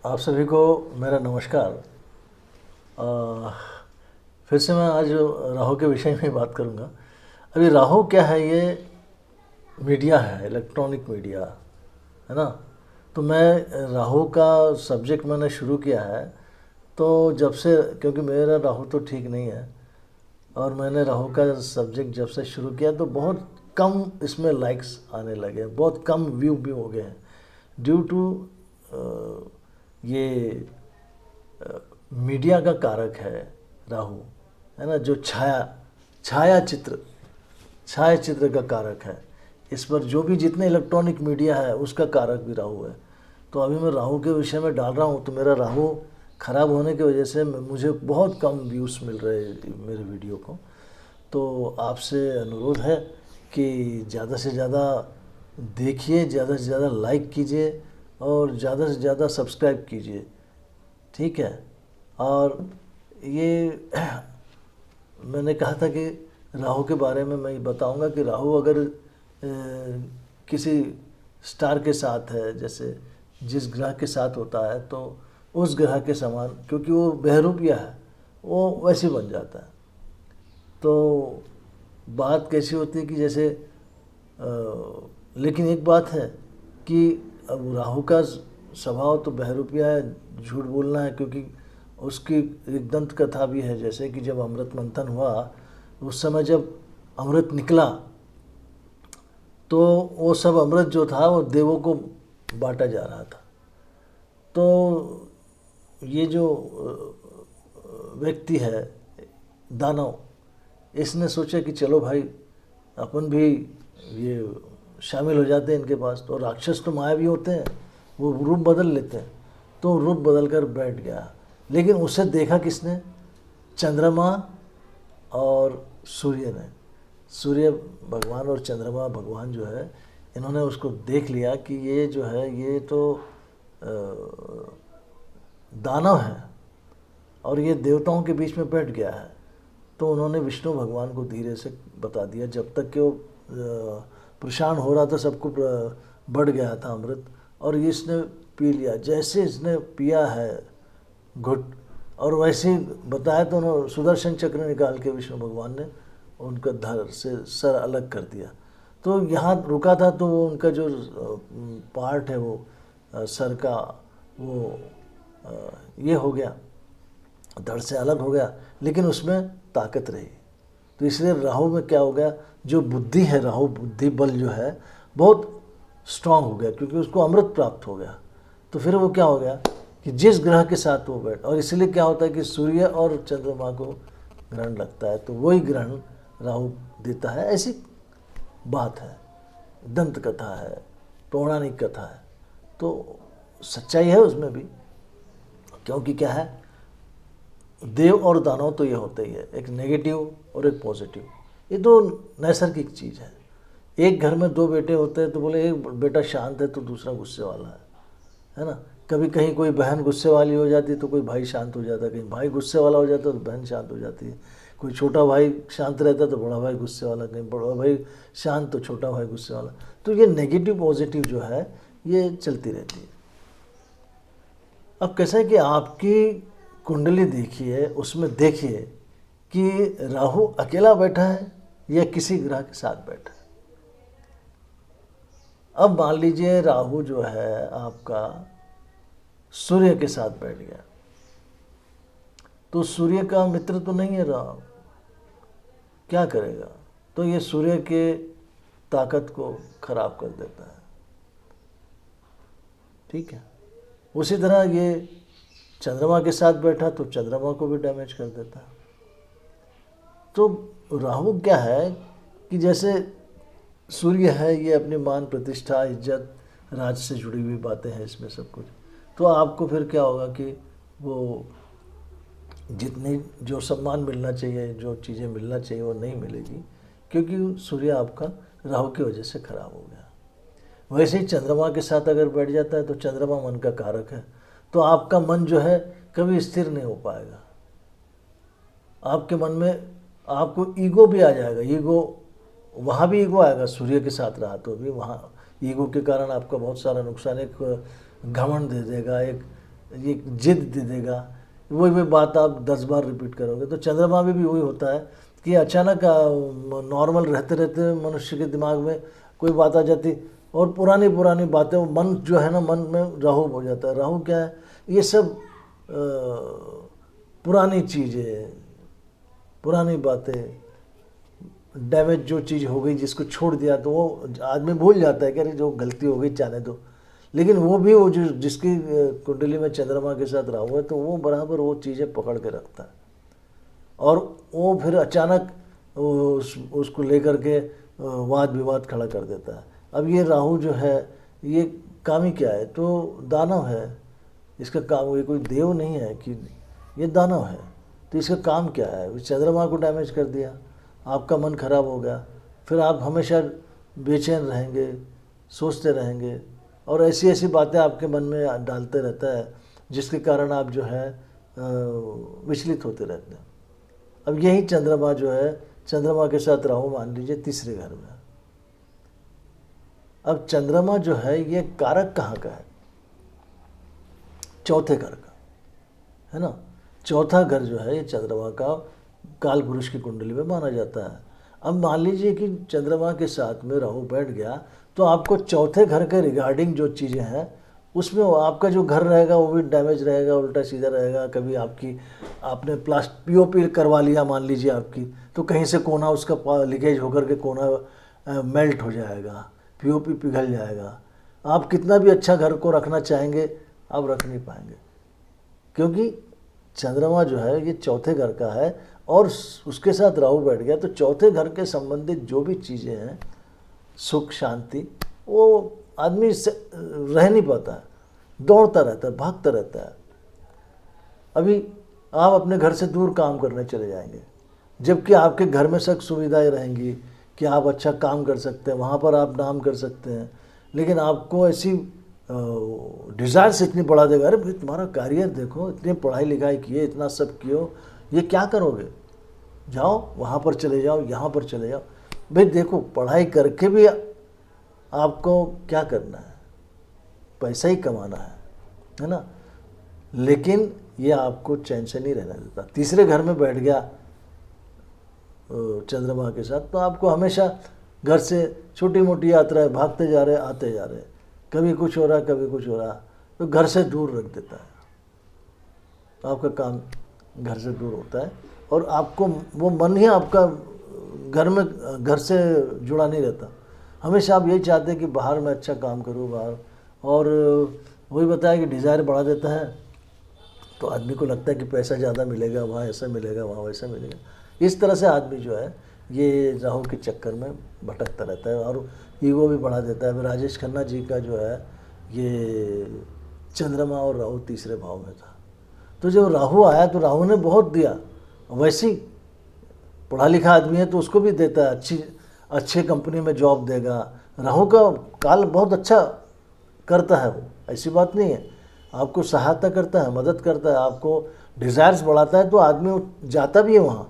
आप सभी को मेरा नमस्कार। अ, फिर से मैं आज राहु के विषय में बात करूंगा। अभी राहु क्या है? ये मीडिया है, इलेक्ट्रॉनिक मीडिया, है ना। तो मैं राहु का सब्जेक्ट मैंने शुरू किया है। तो जब से, क्योंकि मेरा राहु तो ठीक नहीं है, और मैंने राहु का सब्जेक्ट जब से शुरू किया तो बहुत कम इसमें लाइक्स आने लगे, बहुत कम व्यू भी हो गए हैं ड्यू टू ये मीडिया का कारक है राहु, है ना। जो छाया चित्र का कारक है। इस पर जो भी जितने इलेक्ट्रॉनिक मीडिया है उसका कारक भी राहु है। तो अभी मैं राहु के विषय में डाल रहा हूँ, तो मेरा राहु खराब होने की वजह से मुझे बहुत कम व्यूज़ मिल रहे मेरे वीडियो को। तो आपसे अनुरोध है कि ज़्यादा से ज़्यादा देखिए, ज़्यादा से ज़्यादा लाइक कीजिए और ज़्यादा से ज़्यादा सब्सक्राइब कीजिए, ठीक है। और ये मैंने कहा था कि राहु के बारे में मैं बताऊंगा कि राहु अगर किसी स्टार के साथ है, जैसे जिस ग्रह के साथ होता है, तो उस ग्रह के समान, क्योंकि वो बहरूपिया है, वो वैसे बन जाता है। तो बात कैसी होती है कि जैसे लेकिन एक बात है कि अब राहु का स्वभाव तो बहरूपिया है, झूठ बोलना है, क्योंकि उसकी एक दंत कथा भी है। जैसे कि जब अमृत मंथन हुआ, उस समय जब अमृत निकला तो वो सब अमृत जो था वो देवों को बांटा जा रहा था। तो ये जो व्यक्ति है, दानव, इसने सोचा कि चलो भाई अपन भी ये शामिल हो जाते हैं इनके पास। तो राक्षस तो मायावी होते हैं, वो रूप बदल लेते हैं। तो रूप बदल कर बैठ गया, लेकिन उसे देखा किसने? चंद्रमा और सूर्य ने। सूर्य भगवान और चंद्रमा भगवान जो है, इन्होंने उसको देख लिया कि ये जो है ये तो दानव है और ये देवताओं के बीच में बैठ गया है। तो उन्होंने विष्णु भगवान को धीरे से बता दिया। जब तक कि वो परेशान हो रहा था, सबको बढ़ गया था अमृत, और इसने पी लिया। जैसे इसने पिया है घुट, और वैसे ही बताया, तो उन्होंने सुदर्शन चक्र निकाल के विष्णु भगवान ने उनका धड़ से सर अलग कर दिया। तो यहाँ रुका था, तो वो उनका जो पार्ट है वो सर का, वो ये हो गया, धड़ से अलग हो गया, लेकिन उसमें ताकत रही। तो इसलिए राहु में क्या हो गया, जो बुद्धि है, राहु बुद्धि बल जो है बहुत स्ट्रांग हो गया, क्योंकि उसको अमृत प्राप्त हो गया। तो फिर वो क्या हो गया कि जिस ग्रह के साथ वो बैठ, और इसलिए क्या होता है कि सूर्य और चंद्रमा को ग्रहण लगता है, तो वही ग्रहण राहु देता है। ऐसी बात है, दंत कथा है, पौराणिक कथा है, तो सच्चाई है उसमें भी। क्योंकि क्या है, देव और दानव तो ये होते ही है, एक नेगेटिव और एक पॉजिटिव। ये तो नैसर्गिक चीज़ है। एक घर में दो बेटे होते हैं, तो बोले एक बेटा शांत है तो दूसरा गुस्से वाला है ना। कभी कहीं कोई बहन गुस्से वाली हो जाती है तो कोई भाई शांत हो जाता है, कहीं भाई गुस्से वाला हो जाता है तो बहन शांत हो जाती है। कोई छोटा भाई शांत रहता है तो बड़ा भाई गुस्से वाला, कहीं बड़ा भाई शांत तो छोटा भाई गुस्से वाला। तो ये नेगेटिव पॉजिटिव जो है ये चलती रहती है। अब कैसा है कि आपकी कुंडली देखिए, उसमें देखिए कि राहु अकेला बैठा है या किसी ग्रह के साथ बैठा है। अब मान लीजिए राहु जो है आपका सूर्य के साथ बैठ गया, तो सूर्य का मित्र तो नहीं है राहु, क्या करेगा? तो ये सूर्य के ताकत को खराब कर देता है, ठीक है। उसी तरह ये चंद्रमा के साथ बैठा तो चंद्रमा को भी डैमेज कर देता है। तो राहु क्या है कि जैसे सूर्य है, ये अपनी मान प्रतिष्ठा, इज्जत, राज से जुड़ी हुई बातें हैं इसमें सब कुछ। तो आपको फिर क्या होगा कि वो जितनी जो सम्मान मिलना चाहिए, जो चीज़ें मिलना चाहिए, वो नहीं मिलेगी, क्योंकि सूर्य आपका राहु की वजह से खराब हो गया। वैसे ही चंद्रमा के साथ अगर बैठ जाता है तो चंद्रमा मन का कारक है, तो आपका मन जो है कभी स्थिर नहीं हो पाएगा। आपके मन में आपको ईगो भी आ जाएगा, ईगो, वहाँ भी ईगो आएगा। सूर्य के साथ रहा तो भी वहाँ ईगो के कारण आपका बहुत सारा नुकसान, एक घमंड दे देगा, एक ये जिद दे देगा, वही बात आप 10 बार रिपीट करोगे। तो चंद्रमा में भी वही होता है कि अचानक नॉर्मल रहते रहते मनुष्य के दिमाग में कोई बात आ जाती और पुरानी पुरानी बातें, मन जो है ना, मन में राहु हो जाता है। राहु क्या है? ये सब पुरानी चीज़ें, पुरानी बातें, डैमेज जो चीज़ हो गई जिसको छोड़ दिया तो वो आदमी भूल जाता है कि अरे जो गलती हो गई जाने दो। लेकिन वो भी वो जो जिसकी कुंडली में चंद्रमा के साथ राहु है तो वो बराबर वो चीज़ें पकड़ के रखता है और वो फिर अचानक उसको लेकर के वाद विवाद खड़ा कर देता है। अब ये राहु जो है ये कामी क्या है? तो दानव है। इसका काम, ये कोई देव नहीं है कि ये दानव है। तो इसका काम क्या है? चंद्रमा को डैमेज कर दिया, आपका मन खराब हो गया, फिर आप हमेशा बेचैन रहेंगे, सोचते रहेंगे और ऐसी ऐसी बातें आपके मन में डालते रहता है जिसके कारण आप जो है विचलित होते रहते हैं। अब यही चंद्रमा जो है, चंद्रमा के साथ राहु मान लीजिए तीसरे घर में। अब चंद्रमा जो है ये कारक कहाँ का है? चौथे घर का है ना। चौथा घर जो है ये चंद्रमा का काल पुरुष की कुंडली में माना जाता है। अब मान लीजिए कि चंद्रमा के साथ में राहु बैठ गया तो आपको चौथे घर के रिगार्डिंग जो चीज़ें हैं उसमें आपका जो घर रहेगा वो भी डैमेज रहेगा, उल्टा सीधा रहेगा। कभी आपने पीओपी करवा लिया मान लीजिए आपकी, तो कहीं से कोना उसका लीकेज होकर के कोना मेल्ट हो जाएगा, पीओपी पिघल जाएगा। आप कितना भी अच्छा घर को रखना चाहेंगे आप रख नहीं पाएंगे, क्योंकि चंद्रमा जो है ये चौथे घर का है और उसके साथ राहु बैठ गया। तो चौथे घर के संबंधित जो भी चीज़ें हैं, सुख शांति, वो आदमी से रह नहीं पाता है, दौड़ता रहता है, भागता रहता है। अभी आप अपने घर से दूर काम करने चले जाएंगे, जबकि आपके घर में सब सुविधाएं रहेंगी कि आप अच्छा काम कर सकते हैं, वहाँ पर आप नाम कर सकते हैं। लेकिन आपको ऐसी डिज़ायर्स इतनी बढ़ा देगा, अरे भाई तुम्हारा करियर देखो, इतनी पढ़ाई लिखाई किए, इतना सब कियो, ये क्या करोगे? जाओ वहाँ पर चले जाओ, यहाँ पर चले जाओ। भाई देखो, पढ़ाई करके भी आपको क्या करना है? पैसा ही कमाना है ना। लेकिन ये आपको चैन से नहीं रहने देता। तीसरे घर में बैठ गया चंद्रमा के साथ तो आपको हमेशा घर से छोटी मोटी यात्राएं, भागते जा रहे आते जा रहे, कभी कुछ हो रहा कभी कुछ हो रहा, तो घर से दूर रख देता है। आपका काम घर से दूर होता है और आपको वो मन ही आपका घर से जुड़ा नहीं रहता। हमेशा आप यही चाहते हैं कि बाहर मैं अच्छा काम करूँ बाहर, और वही बताया कि डिज़ायर बढ़ा देता है तो आदमी को लगता है कि पैसा ज़्यादा मिलेगा, वहाँ ऐसा मिलेगा, वहाँ वैसा मिलेगा। इस तरह से आदमी जो है ये राहु के चक्कर में भटकता रहता है और ईगो भी बढ़ा देता है। राजेश खन्ना जी का जो है ये चंद्रमा और राहु तीसरे भाव में था, तो जब राहु आया तो राहु ने बहुत दिया। वैसे ही पढ़ा लिखा आदमी है तो उसको भी देता है, अच्छे कंपनी में जॉब देगा। राहु का काल बहुत अच्छा करता है, वो ऐसी बात नहीं है, आपको सहायता करता है, मदद करता है, आपको डिज़ायर्स बढ़ाता है तो आदमी जाता भी है वहाँ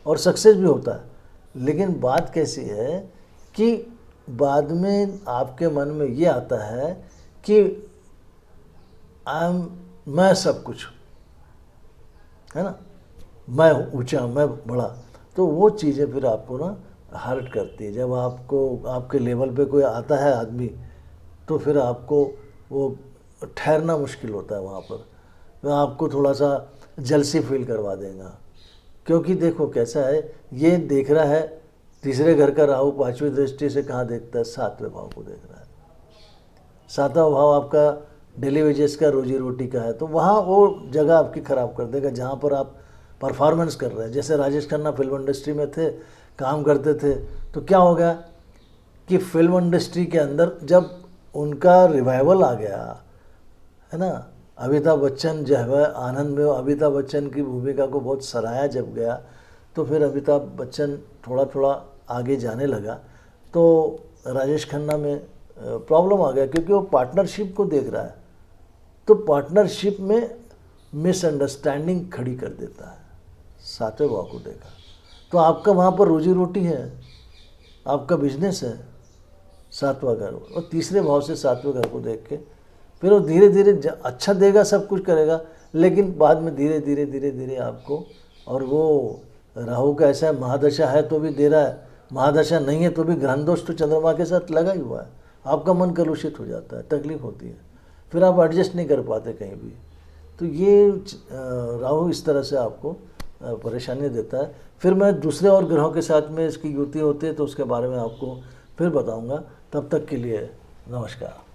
और सक्सेस भी होता है। लेकिन बात कैसी है कि बाद में आपके मन में ये आता है कि मैं सब कुछ है ना, मैं ऊंचा, मैं बड़ा, तो वो चीज़ें फिर आपको ना हर्ट करती है। जब आपके लेवल पे कोई आता है आदमी तो फिर आपको वो ठहरना मुश्किल होता है वहाँ पर, वह आपको थोड़ा सा जलसी फील करवा देगा। क्योंकि देखो कैसा है, ये देख रहा है तीसरे घर का राहु पांचवी दृष्टि से कहाँ देखता है? सातवें भाव को देख रहा है। सातवां भाव आपका डेली वेजेस का, रोजी रोटी का है, तो वहाँ वो जगह आपकी ख़राब कर देगा जहाँ पर आप परफॉर्मेंस कर रहे हैं। जैसे राजेश खन्ना फिल्म इंडस्ट्री में थे, काम करते थे, तो क्या हो गया कि फिल्म इंडस्ट्री के अंदर जब उनका रिवाइवल आ गया है ना, अमिताभ बच्चन जो है आनंद में अमिताभ बच्चन की भूमिका को बहुत सराहा जब गया, तो फिर अमिताभ बच्चन थोड़ा थोड़ा आगे जाने लगा तो राजेश खन्ना में प्रॉब्लम आ गया, क्योंकि वो पार्टनरशिप को देख रहा है, तो पार्टनरशिप में मिसअंडरस्टैंडिंग खड़ी कर देता है। सातवें भाव को देखा तो आपका वहाँ पर रोजी रोटी है, आपका बिजनेस है, सातवां घर, और तीसरे भाव से सातवें घर को देख के फिर वो धीरे धीरे अच्छा देगा, सब कुछ करेगा, लेकिन बाद में धीरे धीरे धीरे धीरे आपको, और वो राहु का ऐसा है, महादशा है तो भी दे रहा है, महादशा नहीं है तो भी ग्रहण दोष तो चंद्रमा के साथ लगा ही हुआ है, आपका मन कलुषित हो जाता है, तकलीफ होती है, फिर आप एडजस्ट नहीं कर पाते कहीं भी। तो ये राहु इस तरह से आपको परेशानी देता है। फिर मैं दूसरे और ग्रहों के साथ में इसकी युति होती है तो उसके बारे में आपको फिर बताऊंगा। तब तक के लिए नमस्कार।